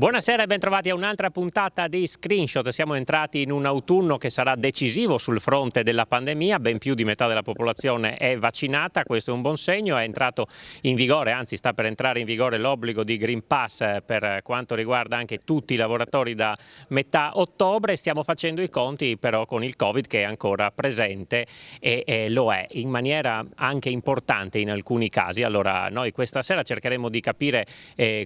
Buonasera e bentrovati a un'altra puntata di Screenshot. Siamo entrati in un autunno che sarà decisivo sul fronte della pandemia, ben più di metà della popolazione è vaccinata, questo è un buon segno, è entrato in vigore, anzi sta per entrare in vigore l'obbligo di Green Pass per quanto riguarda anche tutti i lavoratori da metà ottobre. Stiamo facendo i conti però con il Covid che è ancora presente e lo è in maniera anche importante in alcuni casi. Allora noi questa sera cercheremo di capire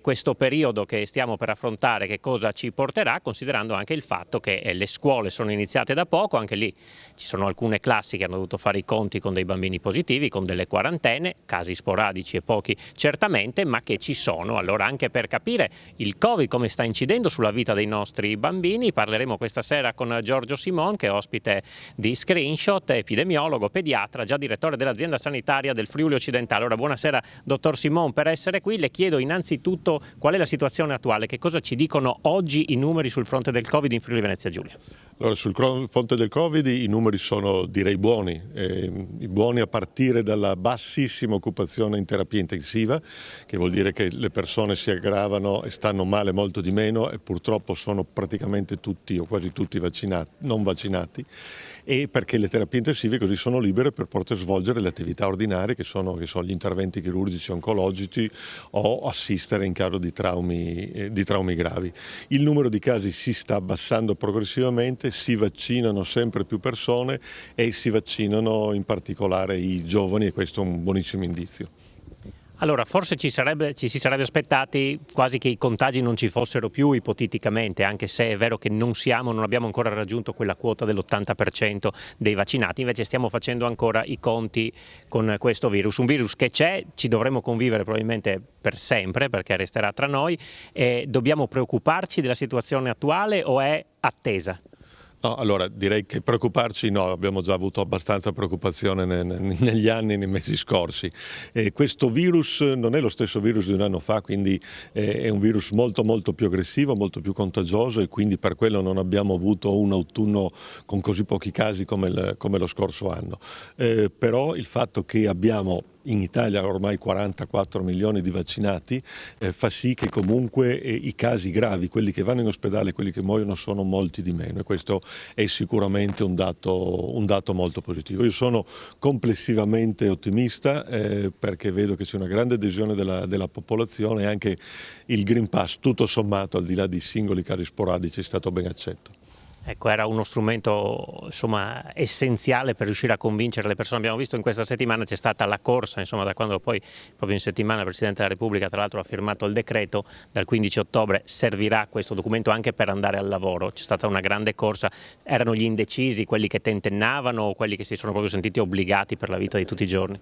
questo periodo che stiamo per affrontare, che cosa ci porterà, considerando anche il fatto che le scuole sono iniziate da poco, anche lì ci sono alcune classi che hanno dovuto fare i conti con dei bambini positivi, con delle quarantene, casi sporadici e pochi certamente, ma che ci sono. Allora anche per capire il Covid come sta incidendo sulla vita dei nostri bambini, parleremo questa sera con Giorgio Simon, che è ospite di Screenshot, epidemiologo, pediatra, già direttore dell'azienda sanitaria del Friuli Occidentale. Allora buonasera dottor Simon, per essere qui le chiedo innanzitutto qual è la situazione attuale, che cosa ci dicono oggi i numeri sul fronte del Covid in Friuli Venezia Giulia? Allora, sul fronte del Covid i numeri sono direi buoni, buoni a partire dalla bassissima occupazione in terapia intensiva, che vuol dire che le persone si aggravano e stanno male molto di meno e purtroppo sono praticamente tutti o quasi tutti vaccinati, non vaccinati, e perché le terapie intensive così sono libere per poter svolgere le attività ordinarie che sono gli interventi chirurgici oncologici o assistere in caso di traumi gravi. Il numero di casi si sta abbassando progressivamente, si vaccinano sempre più persone e si vaccinano in particolare i giovani, e questo è un buonissimo indizio. Allora, forse ci si sarebbe aspettati quasi che i contagi non ci fossero più ipoteticamente, anche se è vero che non abbiamo ancora raggiunto quella quota dell'80% dei vaccinati, invece stiamo facendo ancora i conti con questo virus. Un virus che c'è, ci dovremo convivere probabilmente per sempre perché resterà tra noi. Dobbiamo preoccuparci della situazione attuale o è attesa? No, allora direi che preoccuparci no, abbiamo già avuto abbastanza preoccupazione negli anni e nei mesi scorsi. Questo virus non è lo stesso virus di un anno fa, quindi è un virus molto molto più aggressivo, molto più contagioso, e quindi per quello non abbiamo avuto un autunno con così pochi casi come lo scorso anno. Però il fatto che abbiamo in Italia ormai 44 milioni di vaccinati fa sì che comunque i casi gravi, quelli che vanno in ospedale, quelli che muoiono, sono molti di meno, e questo è sicuramente un dato molto positivo. Io sono complessivamente ottimista perché vedo che c'è una grande adesione della popolazione, e anche il Green Pass tutto sommato, al di là di singoli casi sporadici, è stato ben accetto. Ecco, era uno strumento insomma essenziale per riuscire a convincere le persone. Abbiamo visto in questa settimana c'è stata la corsa, insomma, da quando poi proprio in settimana il Presidente della Repubblica tra l'altro ha firmato il decreto, dal 15 ottobre servirà questo documento anche per andare al lavoro. C'è stata una grande corsa, erano gli indecisi, quelli che tentennavano o quelli che si sono proprio sentiti obbligati per la vita di tutti i giorni?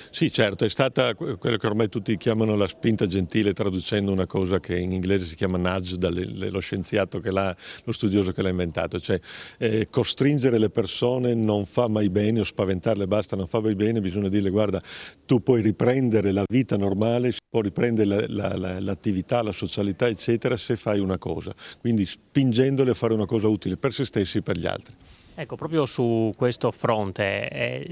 Sì, certo, è stata quello che ormai tutti chiamano la spinta gentile, traducendo una cosa che in inglese si chiama nudge, lo scienziato lo studioso che l'ha inventato. Cioè costringere le persone non fa mai bene, o spaventarle basta non fa mai bene, bisogna dirle: guarda, tu puoi riprendere la vita normale, puoi riprendere l'attività, la socialità eccetera, se fai una cosa, quindi spingendole a fare una cosa utile per se stessi e per gli altri. Ecco, proprio su questo fronte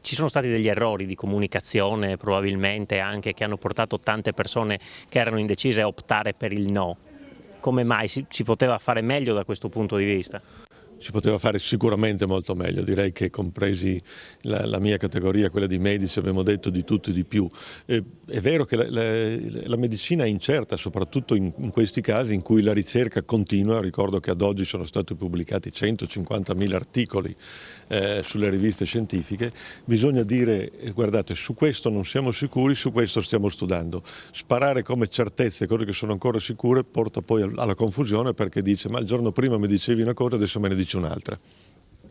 ci sono stati degli errori di comunicazione probabilmente anche, che hanno portato tante persone che erano indecise a optare per il no. Come mai si poteva fare meglio da questo punto di vista? Si poteva fare sicuramente molto meglio, direi che compresi la mia categoria, quella di medici, abbiamo detto di tutto e di più. È vero che la medicina è incerta, soprattutto in questi casi in cui la ricerca continua. Ricordo che ad oggi sono stati pubblicati 150.000 articoli sulle riviste scientifiche. Bisogna dire: guardate, su questo non siamo sicuri, su questo stiamo studiando. Sparare come certezze cose che sono ancora sicure porta poi alla confusione, perché dice: ma il giorno prima mi dicevi una cosa, adesso me ne dici un'altra.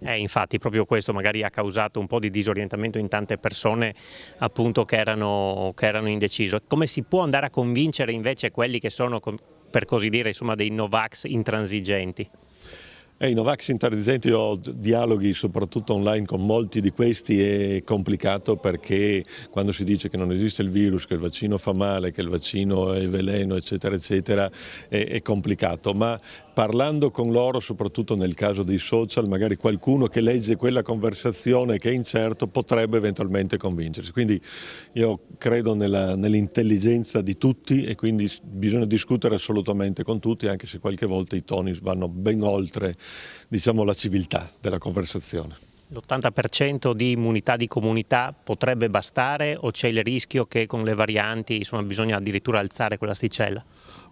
Infatti proprio questo magari ha causato un po' di disorientamento in tante persone appunto che erano indecise. Come si può andare a convincere invece quelli che sono, per così dire, insomma, dei Novax intransigenti? I Novax intransigenti, io ho dialoghi soprattutto online con molti di questi, è complicato perché quando si dice che non esiste il virus, che il vaccino fa male, che il vaccino è veleno, eccetera, eccetera, è complicato. Ma parlando con loro, soprattutto nel caso dei social, magari qualcuno che legge quella conversazione che è incerto potrebbe eventualmente convincersi. Quindi io credo nell'intelligenza di tutti e quindi bisogna discutere assolutamente con tutti, anche se qualche volta i toni vanno ben oltre, diciamo, la civiltà della conversazione. L'80% di immunità di comunità potrebbe bastare o c'è il rischio che con le varianti, insomma, bisogna addirittura alzare quell'asticella?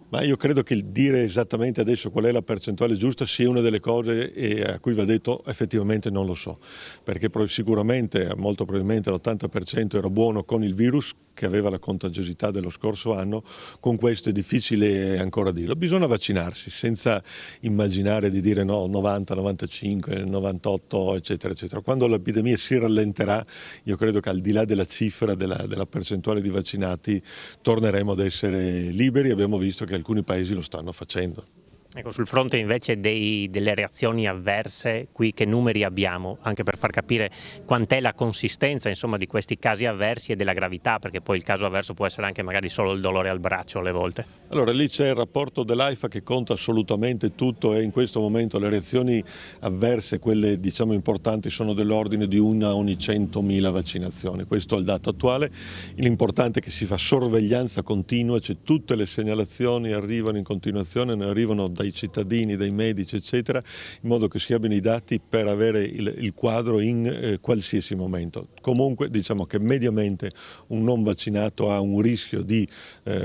Ma io credo che il dire esattamente adesso qual è la percentuale giusta sia una delle cose a cui va detto effettivamente non lo so, perché sicuramente, molto probabilmente l'80% era buono con il virus che aveva la contagiosità dello scorso anno, con questo è difficile ancora dirlo. Bisogna vaccinarsi senza immaginare di dire no, 90, 95, 98 eccetera eccetera. Quando l'epidemia si rallenterà io credo che al di là della cifra, della percentuale di vaccinati torneremo ad essere liberi. Abbiamo visto che alcuni paesi lo stanno facendo. Ecco, sul fronte invece delle reazioni avverse, qui che numeri abbiamo, anche per far capire quant'è la consistenza, insomma, di questi casi avversi e della gravità, perché poi il caso avverso può essere anche magari solo il dolore al braccio alle volte. Allora lì c'è il rapporto dell'AIFA che conta assolutamente tutto e in questo momento le reazioni avverse, quelle diciamo importanti, sono dell'ordine di una ogni 100.000 vaccinazioni. Questo è il dato attuale. L'importante è che si fa sorveglianza continua, cioè tutte le segnalazioni arrivano in continuazione, ne arrivano dai cittadini, dai medici eccetera, in modo che si abbiano i dati per avere il quadro in qualsiasi momento. Comunque diciamo che mediamente un non vaccinato ha un rischio di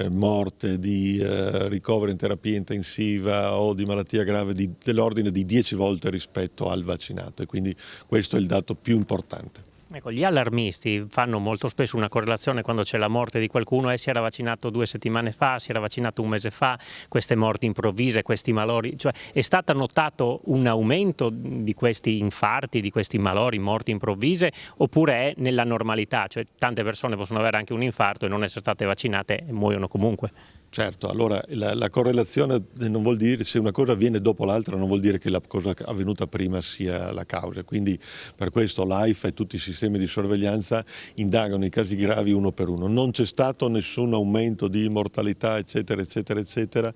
morte, di ricovero in terapia intensiva o di malattia grave dell'ordine di 10 volte rispetto al vaccinato e quindi questo è il dato più importante. Ecco, gli allarmisti fanno molto spesso una correlazione quando c'è la morte di qualcuno, si era vaccinato 2 settimane fa, si era vaccinato un mese fa, queste morti improvvise, questi malori, cioè è stato notato un aumento di questi infarti, di questi malori, morti improvvise, oppure è nella normalità, cioè tante persone possono avere anche un infarto e non essere state vaccinate e muoiono comunque? Certo, allora la correlazione non vuol dire, se una cosa avviene dopo l'altra non vuol dire che la cosa avvenuta prima sia la causa, quindi per questo l'AIFA e tutti i sistemi di sorveglianza indagano i casi gravi uno per uno. Non c'è stato nessun aumento di mortalità eccetera eccetera eccetera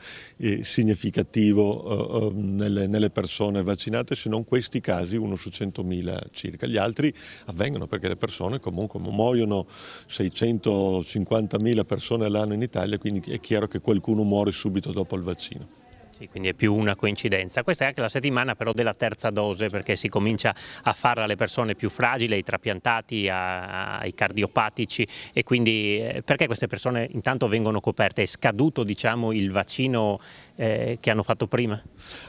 significativo nelle persone vaccinate, se non questi casi, uno su 100.000 circa. Gli altri avvengono perché le persone comunque muoiono 650.000 persone all'anno in Italia, quindi è chiaro che qualcuno muore subito dopo il vaccino. Sì, quindi è più una coincidenza. Questa è anche la settimana però della terza dose, perché si comincia a farla alle persone più fragili, ai trapiantati, ai cardiopatici e quindi perché queste persone intanto vengono coperte? È scaduto diciamo il vaccino che hanno fatto prima?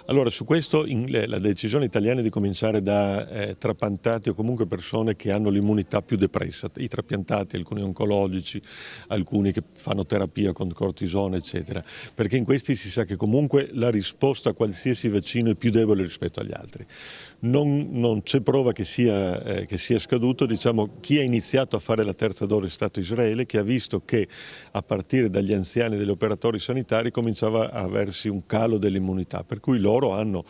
Allora su questo la decisione italiana è di cominciare da trapiantati o comunque persone che hanno l'immunità più depressa, i trapiantati, alcuni oncologici, alcuni che fanno terapia con cortisone eccetera, perché in questi si sa che comunque la risposta a qualsiasi vaccino è più debole rispetto agli altri. Non c'è prova che sia scaduto, diciamo, chi ha iniziato a fare la terza dose è stato Israele, che ha visto che a partire dagli anziani e dagli operatori sanitari cominciava a aversi un calo dell'immunità, per cui loro hanno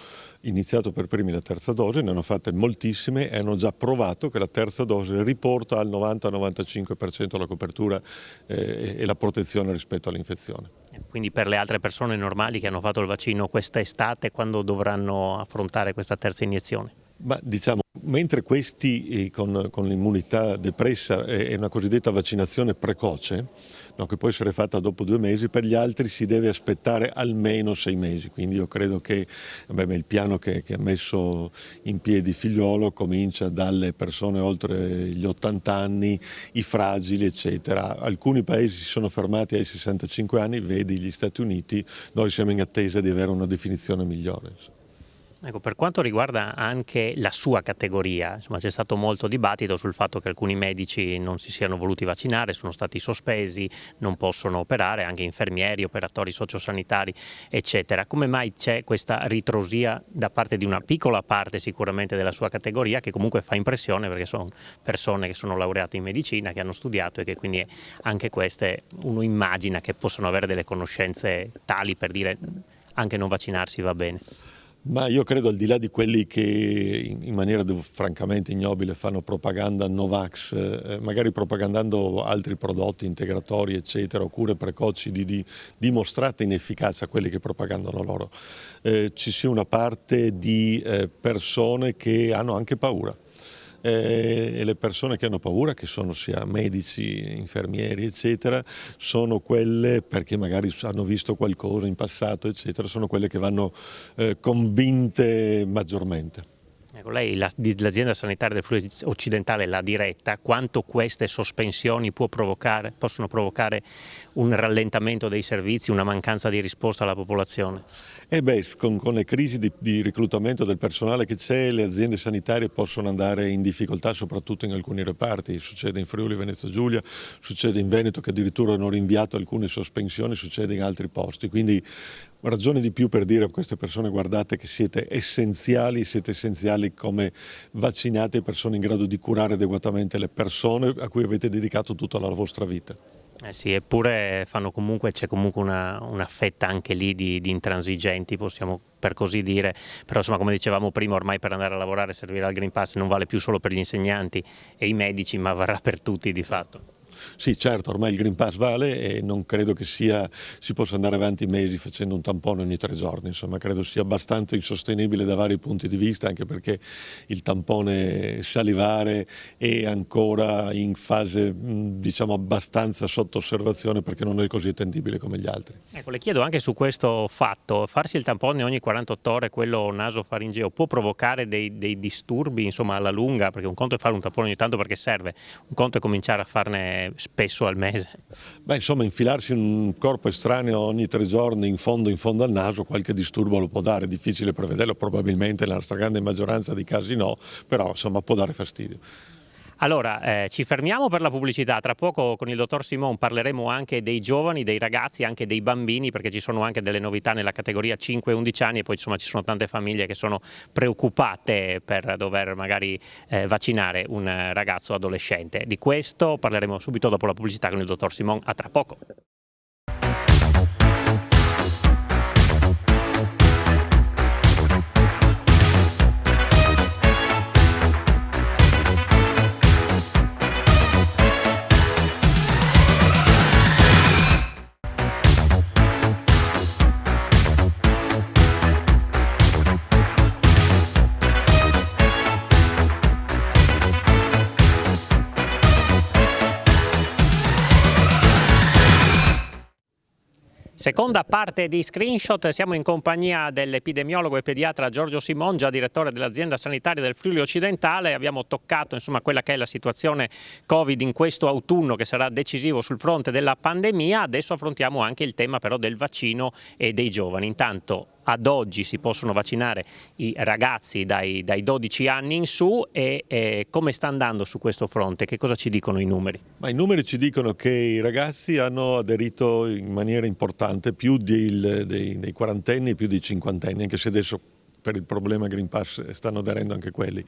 iniziato per primi la terza dose, ne hanno fatte moltissime e hanno già provato che la terza dose riporta al 90-95% la copertura e la protezione rispetto all'infezione. Quindi per le altre persone normali che hanno fatto il vaccino questa estate, quando dovranno affrontare questa terza iniezione? Ma diciamo, mentre questi con l'immunità depressa è una cosiddetta vaccinazione precoce, no, che può essere fatta dopo 2 mesi, per gli altri si deve aspettare almeno 6 mesi. Quindi io credo che il piano che ha messo in piedi Figliuolo comincia dalle persone oltre gli 80 anni, i fragili eccetera. Alcuni paesi si sono fermati ai 65 anni, vedi gli Stati Uniti, noi siamo in attesa di avere una definizione migliore. Ecco, per quanto riguarda anche la sua categoria, insomma, c'è stato molto dibattito sul fatto che alcuni medici non si siano voluti vaccinare, sono stati sospesi, non possono operare, anche infermieri, operatori sociosanitari, eccetera. Come mai c'è questa ritrosia da parte di una piccola parte sicuramente della sua categoria, che comunque fa impressione perché sono persone che sono laureate in medicina, che hanno studiato e che quindi anche queste uno immagina che possano avere delle conoscenze tali per dire anche non vaccinarsi va bene? Ma io credo, al di là di quelli che in maniera francamente ignobile fanno propaganda Novax, magari propagandando altri prodotti integratori eccetera, o cure precoci di dimostrata inefficacia, quelli che propagandano loro, ci sia una parte di persone che hanno anche paura. E le persone che hanno paura, che sono sia medici, infermieri eccetera, sono quelle, perché magari hanno visto qualcosa in passato eccetera, sono quelle che vanno convinte maggiormente. Ecco, lei l'azienda sanitaria del Friuli Occidentale l'ha diretta, quanto queste sospensioni possono provocare un rallentamento dei servizi, una mancanza di risposta alla popolazione? Con le crisi di reclutamento del personale che c'è, le aziende sanitarie possono andare in difficoltà, soprattutto in alcuni reparti. Succede in Friuli Venezia Giulia, succede in Veneto, che addirittura hanno rinviato alcune sospensioni, succede in altri posti. Quindi ragione di più per dire a queste persone: guardate che siete essenziali come vaccinate, persone in grado di curare adeguatamente le persone a cui avete dedicato tutta la vostra vita. Sì, eppure c'è comunque una fetta anche lì di intransigenti, possiamo per così dire, però insomma, come dicevamo prima, ormai per andare a lavorare servirà il Green Pass, non vale più solo per gli insegnanti e i medici, ma varrà per tutti di fatto. Sì, certo, ormai il Green Pass vale e non credo che si possa andare avanti mesi facendo un tampone ogni 3 giorni, insomma credo sia abbastanza insostenibile da vari punti di vista, anche perché il tampone salivare è ancora in fase diciamo abbastanza sotto osservazione, perché non è così attendibile come gli altri. Ecco, le chiedo anche su questo fatto: farsi il tampone ogni 48 ore, quello nasofaringeo, può provocare dei disturbi insomma alla lunga? Perché un conto è fare un tampone ogni tanto perché serve, un conto è cominciare a farne spesso al mese. Insomma, infilarsi un corpo estraneo ogni 3 giorni in fondo al naso qualche disturbo lo può dare, è difficile prevederlo, probabilmente nella stragrande maggioranza dei casi no, però insomma può dare fastidio. Allora, ci fermiamo per la pubblicità, tra poco con il dottor Simon parleremo anche dei giovani, dei ragazzi, anche dei bambini, perché ci sono anche delle novità nella categoria 5-11 anni e poi insomma ci sono tante famiglie che sono preoccupate per dover magari vaccinare un ragazzo adolescente. Di questo parleremo subito dopo la pubblicità con il dottor Simon, a tra poco. Seconda parte di Screenshot, siamo in compagnia dell'epidemiologo e pediatra Giorgio Simon, già direttore dell'azienda sanitaria del Friuli Occidentale. Abbiamo toccato insomma quella che è la situazione Covid in questo autunno, che sarà decisivo sul fronte della pandemia. Adesso affrontiamo anche il tema però del vaccino e dei giovani. Intanto ad oggi si possono vaccinare i ragazzi dai 12 anni in su e come sta andando su questo fronte? Che cosa ci dicono i numeri? I numeri ci dicono che i ragazzi hanno aderito in maniera importante, più dei quarantenni, più dei cinquantenni, anche se adesso per il problema Green Pass stanno aderendo anche quelli,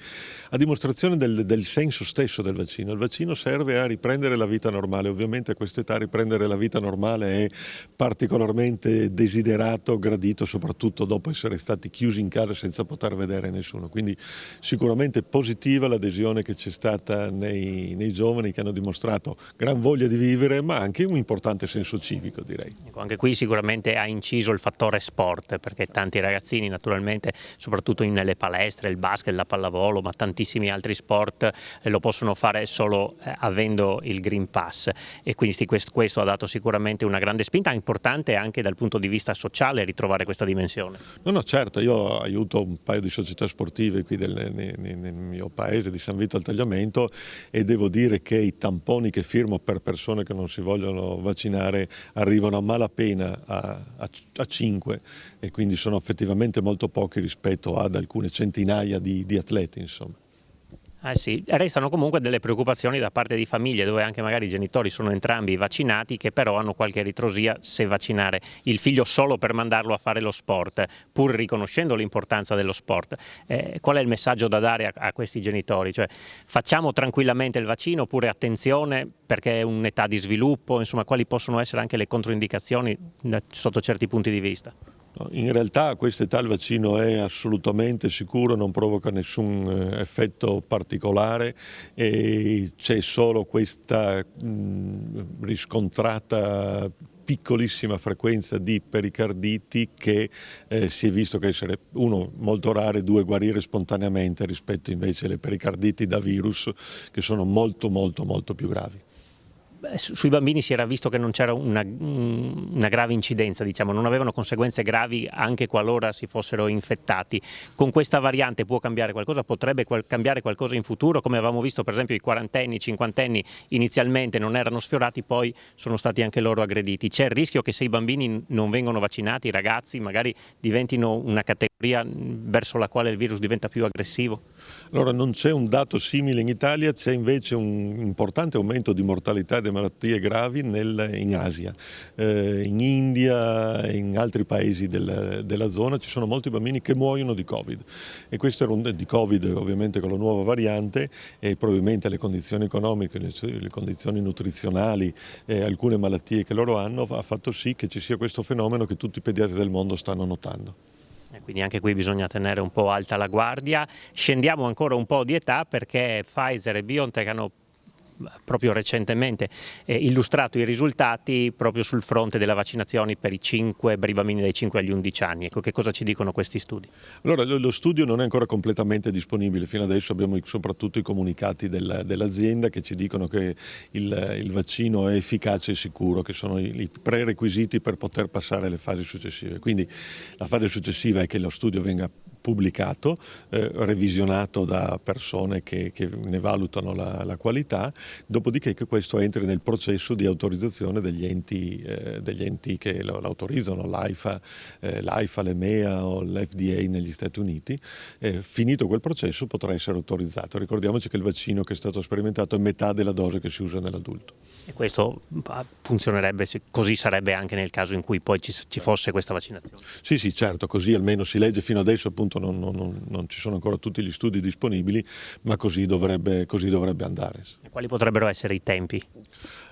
a dimostrazione del senso stesso del vaccino. Il vaccino serve a riprendere la vita normale, ovviamente a quest'età riprendere la vita normale è particolarmente desiderato, gradito, soprattutto dopo essere stati chiusi in casa senza poter vedere nessuno, quindi sicuramente positiva l'adesione che c'è stata nei giovani, che hanno dimostrato gran voglia di vivere, ma anche un importante senso civico, direi. Ecco, anche qui sicuramente ha inciso il fattore sport, perché tanti ragazzini naturalmente, soprattutto nelle palestre, il basket, la pallavolo, ma tantissimi altri sport lo possono fare solo avendo il Green Pass, e quindi questo ha dato sicuramente una grande spinta, importante anche dal punto di vista sociale ritrovare questa dimensione. No, certo, io aiuto un paio di società sportive qui nel mio paese di San Vito al Tagliamento, e devo dire che i tamponi che firmo per persone che non si vogliono vaccinare arrivano a malapena a 5, e quindi sono effettivamente molto pochi rispetto ad alcune centinaia di atleti, insomma. Sì, restano comunque delle preoccupazioni da parte di famiglie dove anche magari i genitori sono entrambi vaccinati, che però hanno qualche ritrosia se vaccinare il figlio solo per mandarlo a fare lo sport, pur riconoscendo l'importanza dello sport. Qual è il messaggio da dare a questi genitori? Cioè, facciamo tranquillamente il vaccino, oppure attenzione perché è un'età di sviluppo, insomma quali possono essere anche le controindicazioni sotto certi punti di vista? No, in realtà a questa età il vaccino è assolutamente sicuro, non provoca nessun effetto particolare e c'è solo questa riscontrata piccolissima frequenza di pericarditi che si è visto che essere, uno, molto rare, due, guarire spontaneamente rispetto invece alle pericarditi da virus che sono molto più gravi. Sui bambini si era visto che non c'era una grave incidenza, diciamo, non avevano conseguenze gravi anche qualora si fossero infettati. Con questa variante può cambiare qualcosa? Potrebbe cambiare qualcosa in futuro? Come avevamo visto per esempio i quarantenni, i cinquantenni inizialmente non erano sfiorati, poi sono stati anche loro aggrediti. C'è il rischio che se i bambini non vengono vaccinati, i ragazzi magari diventino una categoria verso la quale il virus diventa più aggressivo? Allora non c'è un dato simile in Italia, c'è invece un importante aumento di mortalità e di malattie gravi in Asia, in India e in altri paesi della zona ci sono molti bambini che muoiono di Covid e questo era di Covid ovviamente con la nuova variante e probabilmente le condizioni economiche, le condizioni nutrizionali e alcune malattie che loro hanno ha fatto sì che ci sia questo fenomeno che tutti i pediatri del mondo stanno notando. Quindi anche qui bisogna tenere un po' alta la guardia. Scendiamo ancora un po' di età perché Pfizer e BioNTech hanno proprio recentemente illustrato i risultati proprio sul fronte delle vaccinazioni per i bambini dai 5 agli 11 anni. Ecco, che cosa ci dicono questi studi? Allora, lo studio non è ancora completamente disponibile, fino adesso abbiamo soprattutto i comunicati dell'azienda che ci dicono che il vaccino è efficace e sicuro, che sono i prerequisiti per poter passare alle fasi successive. Quindi la fase successiva è che lo studio venga pubblicato, revisionato da persone che ne valutano la qualità, dopodiché che questo entri nel processo di autorizzazione degli enti che lo autorizzano, l'AIFA, l'EMEA o l'FDA negli Stati Uniti. Finito quel processo potrà essere autorizzato. Ricordiamoci che il vaccino che è stato sperimentato è metà della dose che si usa nell'adulto. E questo funzionerebbe, così sarebbe anche nel caso in cui poi ci fosse questa vaccinazione? Sì, certo, così almeno si legge. Fino adesso appunto non ci sono ancora tutti gli studi disponibili, ma così dovrebbe andare. E quali potrebbero essere i tempi?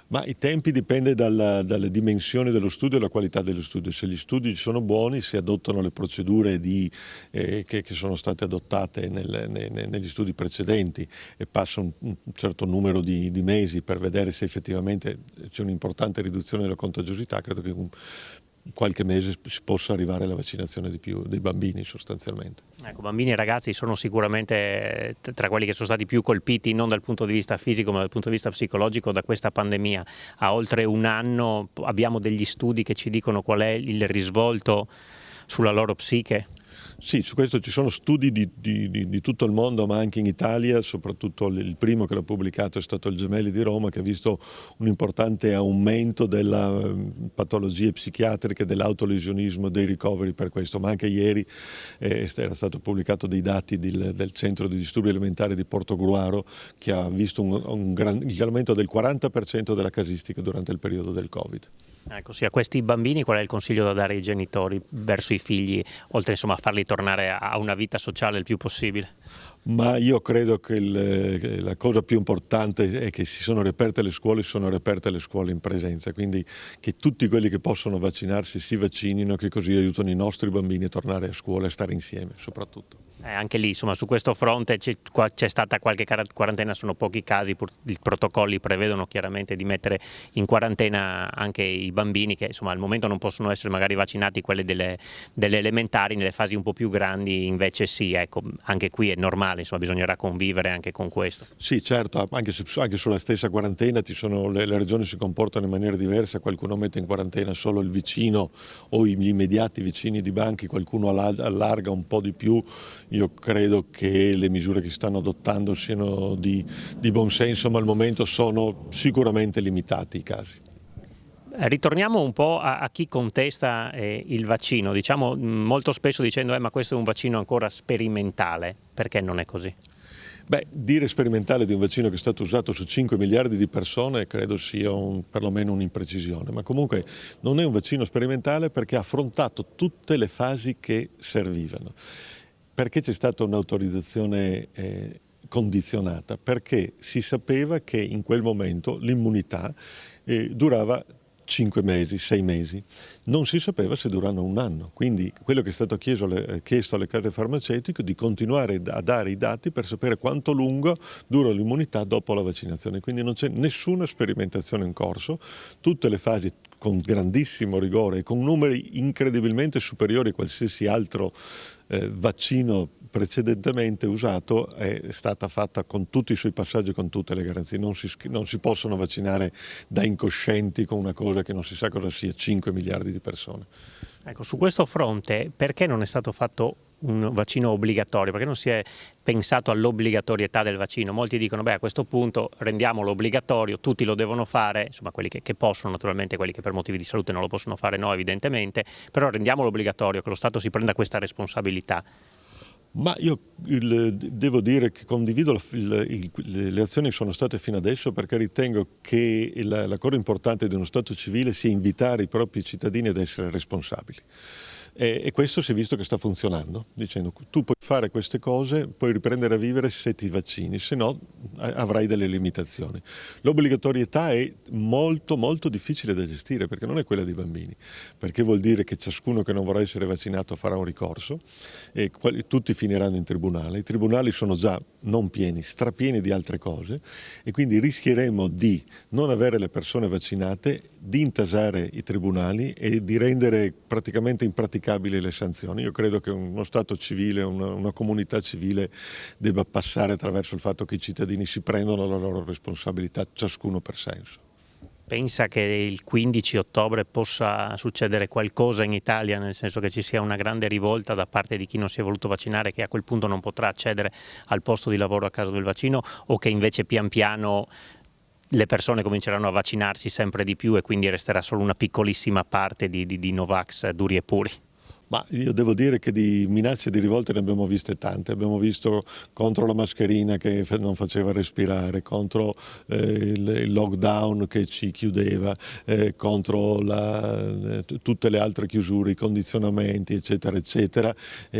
Ma i tempi dipende dalle dimensioni dello studio e dalla qualità dello studio. Se gli studi sono buoni, si adottano le procedure che sono state adottate negli studi precedenti e passa un certo numero di mesi per vedere se effettivamente c'è un'importante riduzione della contagiosità, credo che qualche mese si possa arrivare alla vaccinazione dei bambini sostanzialmente. Ecco, bambini e ragazzi sono sicuramente tra quelli che sono stati più colpiti non dal punto di vista fisico ma dal punto di vista psicologico da questa pandemia. A oltre un anno abbiamo degli studi che ci dicono qual è il risvolto sulla loro psiche? Sì, su questo ci sono studi di tutto il mondo, ma anche in Italia, soprattutto il primo che l'ha pubblicato è stato il Gemelli di Roma, che ha visto un importante aumento delle patologie psichiatriche, dell'autolesionismo, dei ricoveri per questo, ma anche ieri era stato pubblicato dei dati del Centro di Disturbi Alimentari di Portogruaro, che ha visto il aumento del 40% della casistica durante il periodo del Covid. Ecco, sì, a questi bambini qual è il consiglio da dare ai genitori verso i figli, oltre insomma a farli tornare a una vita sociale il più possibile? Ma io credo che la cosa più importante è che si sono riaperte le scuole in presenza, quindi che tutti quelli che possono vaccinarsi si vaccinino, che così aiutano i nostri bambini a tornare a scuola e a stare insieme soprattutto. Anche lì insomma su questo fronte c'è stata qualche quarantena, sono pochi casi, i protocolli prevedono chiaramente di mettere in quarantena anche i bambini che insomma al momento non possono essere magari vaccinati, quelli delle elementari, nelle fasi un po' più grandi invece sì, ecco, anche qui è normale, insomma bisognerà convivere anche con questo. Sì, certo, anche sulla stessa quarantena le regioni si comportano in maniera diversa, qualcuno mette in quarantena solo il vicino o gli immediati vicini di banchi, qualcuno allarga un po' di più. Io credo che le misure che si stanno adottando siano di buon senso, ma al momento sono sicuramente limitati i casi. Ritorniamo un po' a chi contesta il vaccino, diciamo molto spesso dicendo ma questo è un vaccino ancora sperimentale, perché non è così? Beh, dire sperimentale di un vaccino che è stato usato su 5 miliardi di persone credo sia perlomeno un'imprecisione, ma comunque non è un vaccino sperimentale perché ha affrontato tutte le fasi che servivano. Perché c'è stata un'autorizzazione condizionata? Perché si sapeva che in quel momento l'immunità durava 5 mesi, 6 mesi, non si sapeva se durano un anno. Quindi quello che è stato chiesto alle case farmaceutiche è di continuare a dare i dati per sapere quanto lungo dura l'immunità dopo la vaccinazione. Quindi non c'è nessuna sperimentazione in corso, tutte le fasi con grandissimo rigore e con numeri incredibilmente superiori a qualsiasi altro vaccino precedentemente usato, è stata fatta con tutti i suoi passaggi, con tutte le garanzie. Non si possono vaccinare da incoscienti con una cosa che non si sa cosa sia, 5 miliardi di persone. Ecco, su questo fronte perché non è stato fatto un vaccino obbligatorio? Perché non si è pensato all'obbligatorietà del vaccino? Molti dicono, beh, a questo punto rendiamolo obbligatorio, tutti lo devono fare, insomma quelli che possono, naturalmente quelli che per motivi di salute non lo possono fare no evidentemente, però rendiamolo obbligatorio, che lo Stato si prenda questa responsabilità. Ma io devo dire che condivido le azioni che sono state fino adesso, perché ritengo che la cosa importante di uno Stato civile sia invitare i propri cittadini ad essere responsabili. E questo si è visto che sta funzionando, dicendo tu puoi fare queste cose, puoi riprendere a vivere se ti vaccini, se no avrai delle limitazioni. L'obbligatorietà è molto molto difficile da gestire, perché non è quella dei bambini, perché vuol dire che ciascuno che non vorrà essere vaccinato farà un ricorso e tutti finiranno in tribunale. I tribunali sono già non pieni, strapieni di altre cose, e quindi rischieremo di non avere le persone vaccinate, di intasare i tribunali e di rendere praticamente impraticabili le sanzioni. Io credo che uno Stato civile, una comunità civile debba passare attraverso il fatto che i cittadini si prendono la loro responsabilità, ciascuno per senso. Pensa che il 15 ottobre possa succedere qualcosa in Italia, nel senso che ci sia una grande rivolta da parte di chi non si è voluto vaccinare, che a quel punto non potrà accedere al posto di lavoro a causa del vaccino, o che invece pian piano le persone cominceranno a vaccinarsi sempre di più e quindi resterà solo una piccolissima parte di Novax duri e puri? Ma io devo dire che di minacce di rivolte ne abbiamo viste tante. Abbiamo visto contro la mascherina che non faceva respirare, contro il lockdown che ci chiudeva, contro tutte le altre chiusure, i condizionamenti, eccetera, eccetera.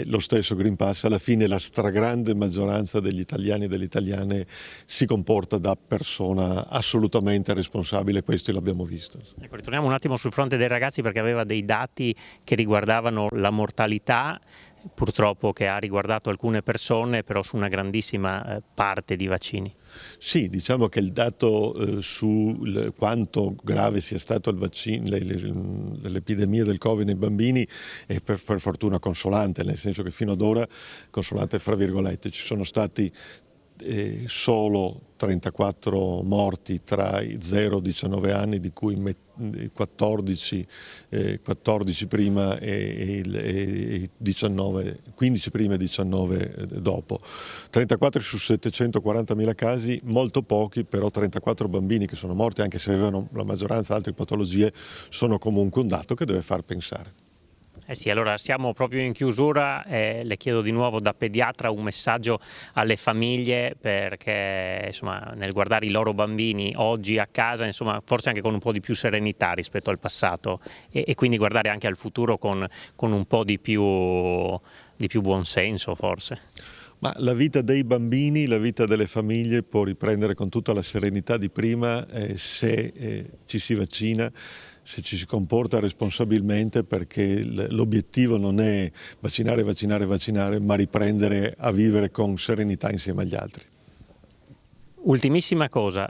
Lo stesso Green Pass. Alla fine la stragrande maggioranza degli italiani e delle italiane si comporta da persona assolutamente responsabile, questo l'abbiamo visto. Ecco, ritorniamo un attimo sul fronte dei ragazzi, perché aveva dei dati che riguardavano la mortalità, purtroppo, che ha riguardato alcune persone, però su una grandissima parte di vaccini. Sì, diciamo che il dato su quanto grave sia stato l'epidemia del Covid nei bambini è per fortuna consolante, nel senso che fino ad ora, consolante fra virgolette, ci sono stati solo 34 morti tra i 0 e i 19 anni, di cui 14 prima e 19, 15 prima e 19 dopo. 34 su 740.000 casi, molto pochi, però 34 bambini che sono morti, anche se avevano la maggioranza altre patologie, sono comunque un dato che deve far pensare. Eh sì, allora siamo proprio in chiusura, le chiedo di nuovo da pediatra un messaggio alle famiglie, perché insomma, nel guardare i loro bambini oggi a casa, insomma, forse anche con un po' di più serenità rispetto al passato, e quindi guardare anche al futuro con un po' di più buonsenso forse. Ma la vita dei bambini, la vita delle famiglie può riprendere con tutta la serenità di prima se ci si vaccina, se ci si comporta responsabilmente, perché l'obiettivo non è vaccinare, ma riprendere a vivere con serenità insieme agli altri. Ultimissima cosa,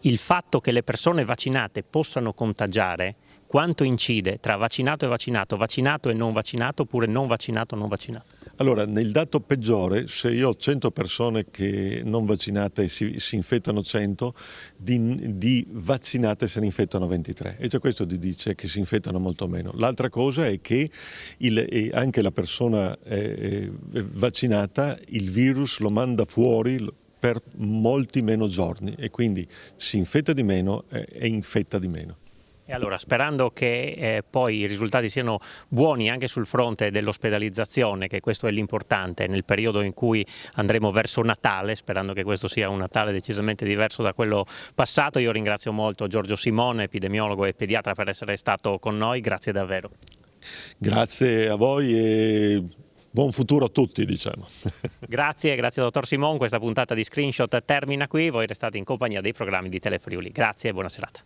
il fatto che le persone vaccinate possano contagiare, quanto incide tra vaccinato e vaccinato, vaccinato e non vaccinato, oppure non vaccinato e non vaccinato? Allora, nel dato peggiore, se io ho 100 persone che non vaccinate e si infettano 100, di vaccinate se ne infettano 23. E già questo dice che si infettano molto meno. L'altra cosa è che anche la persona vaccinata, il virus lo manda fuori per molti meno giorni e quindi si infetta di meno e infetta di meno. E allora, sperando che poi i risultati siano buoni anche sul fronte dell'ospedalizzazione, che questo è l'importante nel periodo in cui andremo verso Natale, sperando che questo sia un Natale decisamente diverso da quello passato, io ringrazio molto Giorgio Simone, epidemiologo e pediatra, per essere stato con noi. Grazie davvero. Grazie a voi e buon futuro a tutti, diciamo. Grazie dottor Simone. Questa puntata di Screenshot termina qui, voi restate in compagnia dei programmi di Telefriuli. Grazie e buona serata.